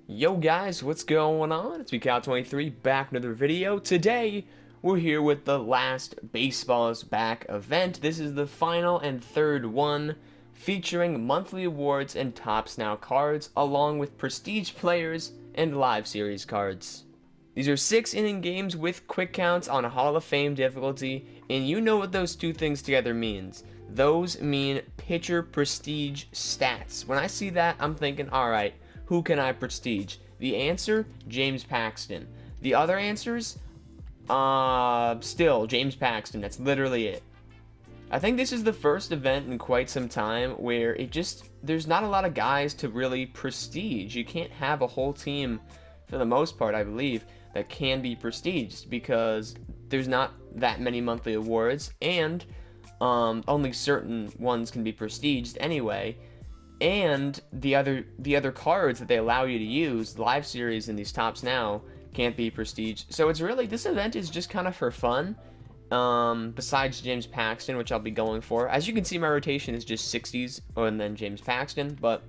Yo guys, what's going on? It's McCow23 back with another video. Today, we're here with the last Baseball's Back event. This is the final and third one, featuring monthly awards and Tops Now cards, along with prestige players and live series cards. These are 6-inning games with quick counts on Hall of Fame difficulty, and you know what those two things together means. Those mean pitcher prestige stats. When I see that, I'm thinking, alright, who can I prestige? The answer, James Paxton. The other answers, still James Paxton. That's literally it. I think this is the first event in quite some time where there's not a lot of guys to really prestige. You can't have a whole team, for the most part, I believe, that can be prestiged because there's not that many monthly awards, and only certain ones can be prestiged anyway. And the other cards that they allow you to use, live series and these Tops Now, can't be prestige. So it's really, this event is just kind of for fun. Besides James Paxton, which I'll be going for. As you can see, my rotation is just 60s and then James Paxton. But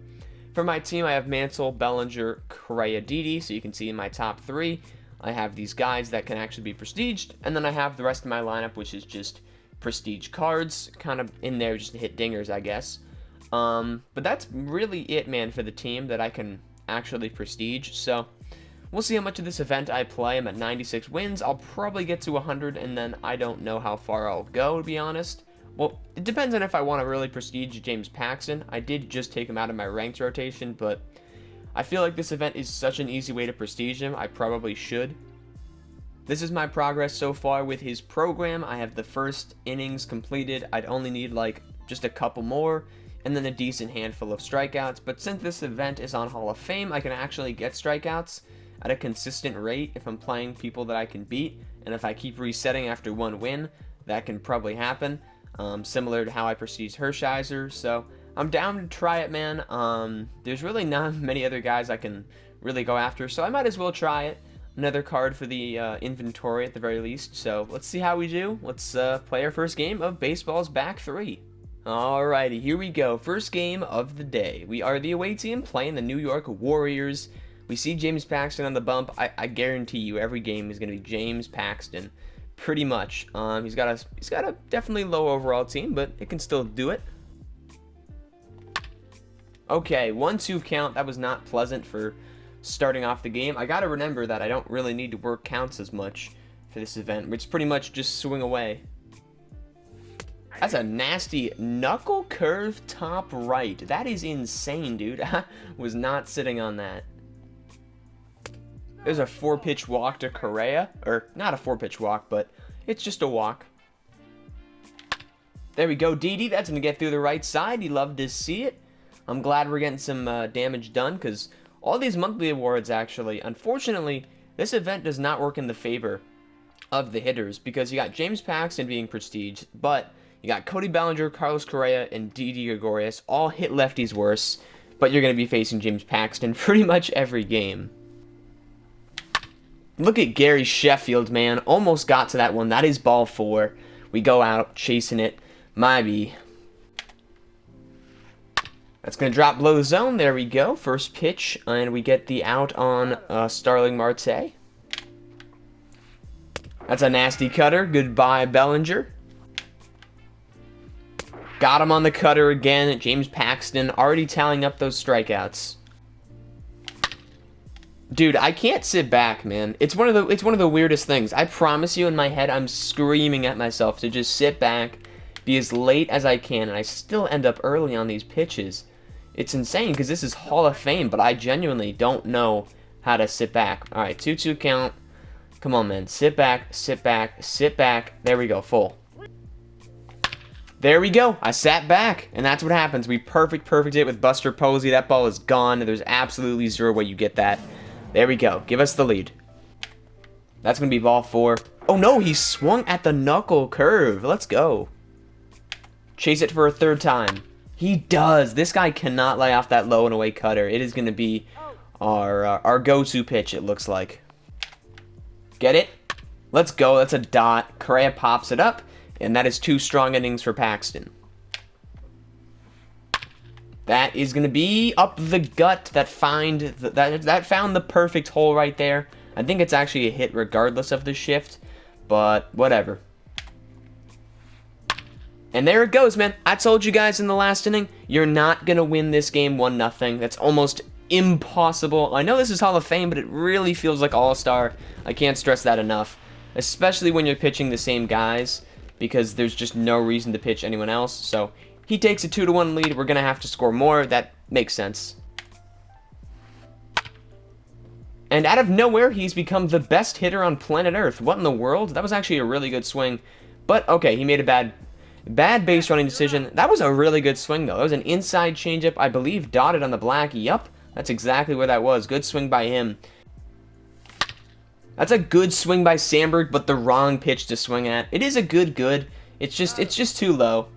for my team, I have Mantle, Bellinger, Correa, Didi. So you can see in my top three, I have these guys that can actually be prestiged. And then I have the rest of my lineup, which is just prestige cards, kind of in there just to hit dingers, I guess. But that's really it, man, for the team that I can actually prestige. So we'll see how much of this event I play. I'm at 96 wins. I'll probably get to 100, and then I don't know how far I'll go, to be honest. Well, it depends on if I want to really prestige James Paxton. I did just take him out of my ranked rotation, but I feel like this event is such an easy way to prestige him. I probably should. This is my progress so far with his program. I have the first innings completed. I'd only need like just a couple more, and then a decent handful of strikeouts. But since this event is on Hall of Fame, I can actually get strikeouts at a consistent rate if I'm playing people that I can beat. And if I keep resetting after one win, that can probably happen. Similar to how I prestige Hershiser. So I'm down to try it, man. There's really not many other guys I can really go after, so I might as well try it. Another card for the inventory at the very least. So let's see how we do. Let's play our first game of Baseball's Back 3. Alrighty, here we go. First game of the day. We are the away team playing the New York Warriors. We see James Paxton on the bump. I guarantee you every game is going to be James Paxton. Pretty much. He's got a definitely low overall team, but it can still do it. Okay, 1-2 count. That was not pleasant for starting off the game. I got to remember that I don't really need to work counts as much for this event. It's pretty much just swing away. That's a nasty knuckle curve top right. That is insane, dude. I was not sitting on that. There's a 4-pitch walk to Correa. Or, not a 4-pitch walk, but it's just a walk. There we go, Didi. That's going to get through the right side. You love to see it. I'm glad we're getting some damage done, because all these monthly awards, actually, unfortunately, this event does not work in the favor of the hitters, because you got James Paxton being prestiged, but you got Cody Bellinger, Carlos Correa, and Didi Gregorius. All hit lefties worse, but you're going to be facing James Paxton pretty much every game. Look at Gary Sheffield, man. Almost got to that one. That is ball 4. We go out chasing it. Maybe. That's going to drop below the zone. There we go. First pitch, and we get the out on Starling Marte. That's a nasty cutter. Goodbye, Bellinger. Got him on the cutter again. James Paxton already tallying up those strikeouts. Dude, I can't sit back, man. It's one of the weirdest things. I promise you, in my head, I'm screaming at myself to just sit back, be as late as I can, and I still end up early on these pitches. It's insane because this is Hall of Fame, but I genuinely don't know how to sit back. All right, 2-2 count. Come on, man. Sit back, sit back, sit back. There we go, full. There we go. I sat back, and that's what happens. We perfect it with Buster Posey. That ball is gone. There's absolutely zero way you get that. There we go. Give us the lead. That's going to be ball 4. Oh, no, he swung at the knuckle curve. Let's go. Chase it for a third time. He does. This guy cannot lay off that low and away cutter. It is going to be our go-to pitch, it looks like. Get it? Let's go. That's a dot. Correa pops it up. And that is 2 strong innings for Paxton. That is going to be up the gut. That found the perfect hole right there. I think it's actually a hit regardless of the shift, but whatever. And there it goes, man. I told you guys in the last inning, you're not going to win this game 1-0. That's almost impossible. I know this is Hall of Fame, but it really feels like All-Star. I can't stress that enough, especially when you're pitching the same guys, because there's just no reason to pitch anyone else. So he takes a 2-1 lead. We're going to have to score more. That makes sense. And out of nowhere, he's become the best hitter on planet Earth. What in the world? That was actually a really good swing. But, okay, he made a bad base running decision. That was a really good swing, though. That was an inside changeup, I believe, dotted on the black. Yup, that's exactly where that was. Good swing by him. That's a good swing by Sandberg, but the wrong pitch to swing at. It is a good. It's just too low.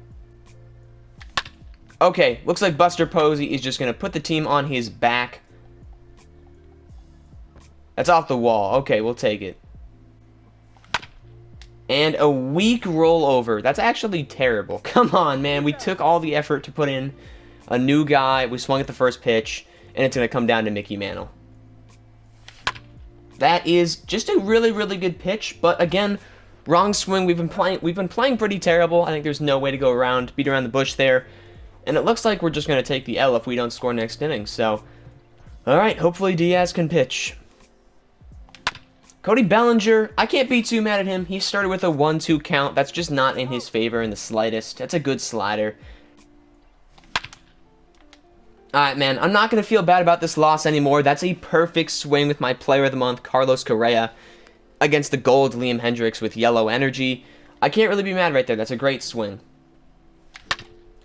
Okay, looks like Buster Posey is just going to put the team on his back. That's off the wall. Okay, we'll take it. And a weak rollover. That's actually terrible. Come on, man. We took all the effort to put in a new guy. We swung at the first pitch, and it's going to come down to Mickey Mantle. That is just a really good pitch, but again, wrong swing. We've been playing pretty terrible. I think there's no way to go around, beat around the bush there. And it looks like we're just going to take the L if we don't score next inning. So, all right, hopefully Diaz can pitch. Cody Bellinger, I can't be too mad at him. He started with a 1-2 count. That's just not in his favor in the slightest. That's a good slider. Alright, man, I'm not going to feel bad about this loss anymore. That's a perfect swing with my Player of the Month, Carlos Correa, against the gold Liam Hendricks with yellow energy. I can't really be mad right there. That's a great swing.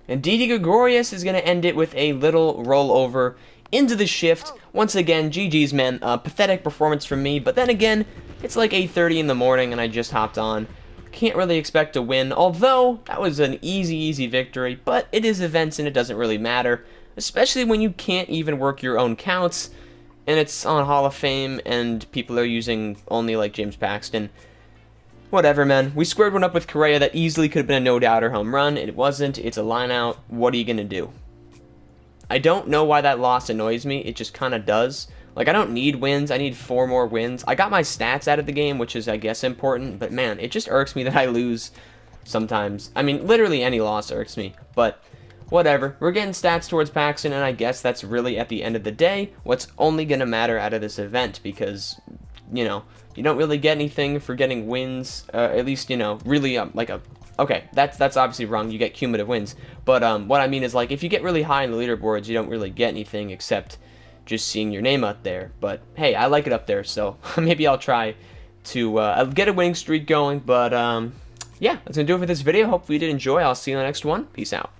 And Didi Gregorius is going to end it with a little rollover into the shift. Once again, GG's, man. Pathetic performance from me, but then again, it's like 8:30 in the morning and I just hopped on. Can't really expect to win, although that was an easy victory, but it is events and it doesn't really matter, especially when you can't even work your own counts, and it's on Hall of Fame and people are using only like James Paxton. Whatever, man. We squared one up with Correa that easily could have been a no-doubter home run. It wasn't. It's a line-out. What are you going to do? I don't know why that loss annoys me. It just kind of does. Like, I don't need wins. I need 4 more wins. I got my stats out of the game, which is, I guess, important. But, man, it just irks me that I lose sometimes. I mean, literally any loss irks me. But whatever. We're getting stats towards Paxton, and I guess that's really, at the end of the day, what's only going to matter out of this event. Because, you know, you don't really get anything for getting wins. At least, you know, really, like a... Okay, that's obviously wrong. You get cumulative wins. But what I mean is, like, if you get really high in the leaderboards, you don't really get anything except just seeing your name up there. But, hey, I like it up there, so maybe I'll try to get a winning streak going. But, yeah, that's going to do it for this video. Hopefully you did enjoy. I'll see you in the next one. Peace out.